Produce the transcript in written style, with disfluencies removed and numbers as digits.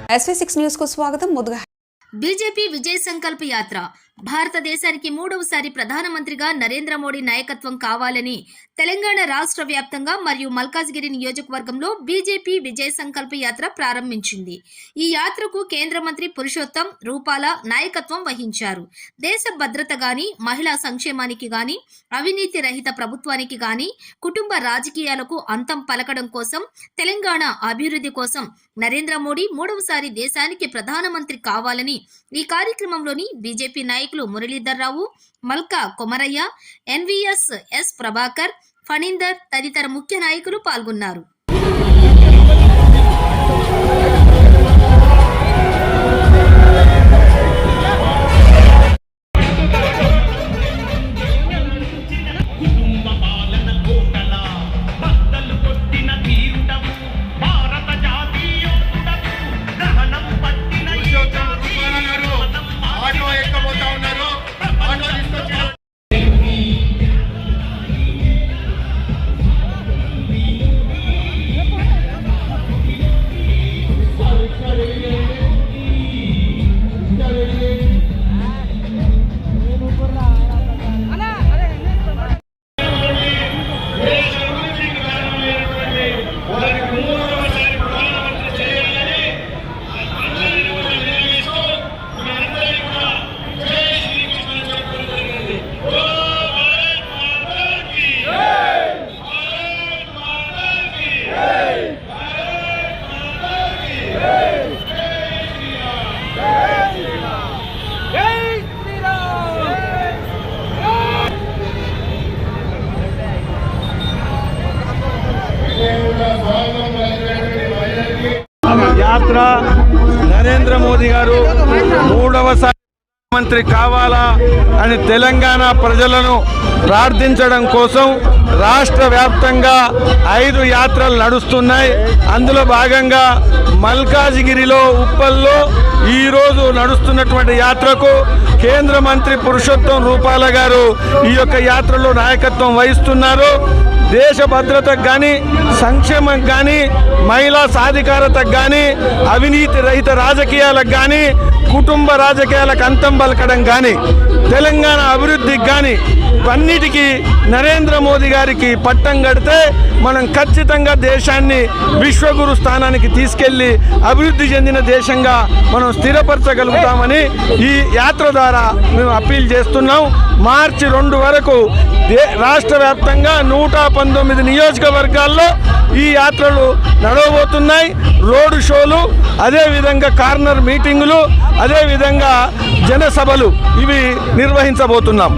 SV6 news కు స్వాగతం. ముందుగా బీజేపీ విజయ్ సంకల్ప యాత్ర భారతదేశానికి మూడవసారి ప్రధానమంత్రిగా నరేంద్ర మోడీ నాయకత్వం కావాలని తెలంగాణ రాష్ట్ర వ్యాప్తంగా మరియు మల్కాజ్గిరి నియోజకవర్గంలో బీజేపీ విజయ్ సంకల్ప యాత్ర ప్రారంభించింది. ఈ యాత్రకు కేంద్ర మంత్రి పురుషోత్తం రూపాల నాయకత్వం వహించారు. దేశ భద్రత గాని, మహిళా సంక్షేమానికి గాని, అవినీతి రహిత ప్రభుత్వానికి గాని, కుటుంబ రాజకీయాలకు అంతం పలకడం కోసం, తెలంగాణ అభివృద్ధి కోసం నరేంద్ర మోడీ మూడవసారి దేశానికి ప్రధానమంత్రి కావాలని ఈ కార్యక్రమంలోని బీజేపీ నాయకులు మురళీధర్ రావు, మల్కా కొమరయ్య, ఎన్వీఎస్ ఎస్ ప్రభాకర్, ఫణీందర్ తదితర ముఖ్య నాయకులు పాల్గొన్నారు. యాత్ర నరేంద్ర మోదీ గారు మూడవసారి మంత్రి కావాలా అని తెలంగాణ ప్రజలను ప్రార్థించడం కోసం రాష్ట్ర వ్యాప్తంగా 5 యాత్రలు నడుస్తున్నాయి. అందులో భాగంగా మల్కాజ్గిరిలో, ఉప్పల్లో ఈరోజు నడుస్తున్నటువంటి యాత్రకు కేంద్ర మంత్రి పురుషోత్తం రూపాల గారు ఈ యొక్క యాత్రలో నాయకత్వం వహిస్తున్నారు. దేశ భద్రతకు కానీ, సంక్షేమం కానీ, మహిళా సాధికారతకు కానీ, అవినీతి రహిత రాజకీయాలకు కానీ, కుటుంబ రాజకీయాలకు అంతం పలకడం కానీ, తెలంగాణ అభివృద్ధికి కానీ, అన్నిటికీ నరేంద్ర మోదీ గారికి పట్టం కడితే మనం ఖచ్చితంగా దేశాన్ని విశ్వగురు స్థానానికి తీసుకెళ్లి అభివృద్ధి చెందిన దేశంగా మనం స్థిరపరచగలుగుతామని ఈ యాత్ర ద్వారా మేము అప్పీల్ చేస్తున్నాం. మార్చి 2 వరకు రాష్ట్ర వ్యాప్తంగా 119 నియోజకవర్గాల్లో ఈ యాత్రలు నడవబోతున్నాయి. రోడ్డు షోలు, అదేవిధంగా కార్నర్ మీటింగులు, అదేవిధంగా జనసభలు ఇవి నిర్వహించబోతున్నాం.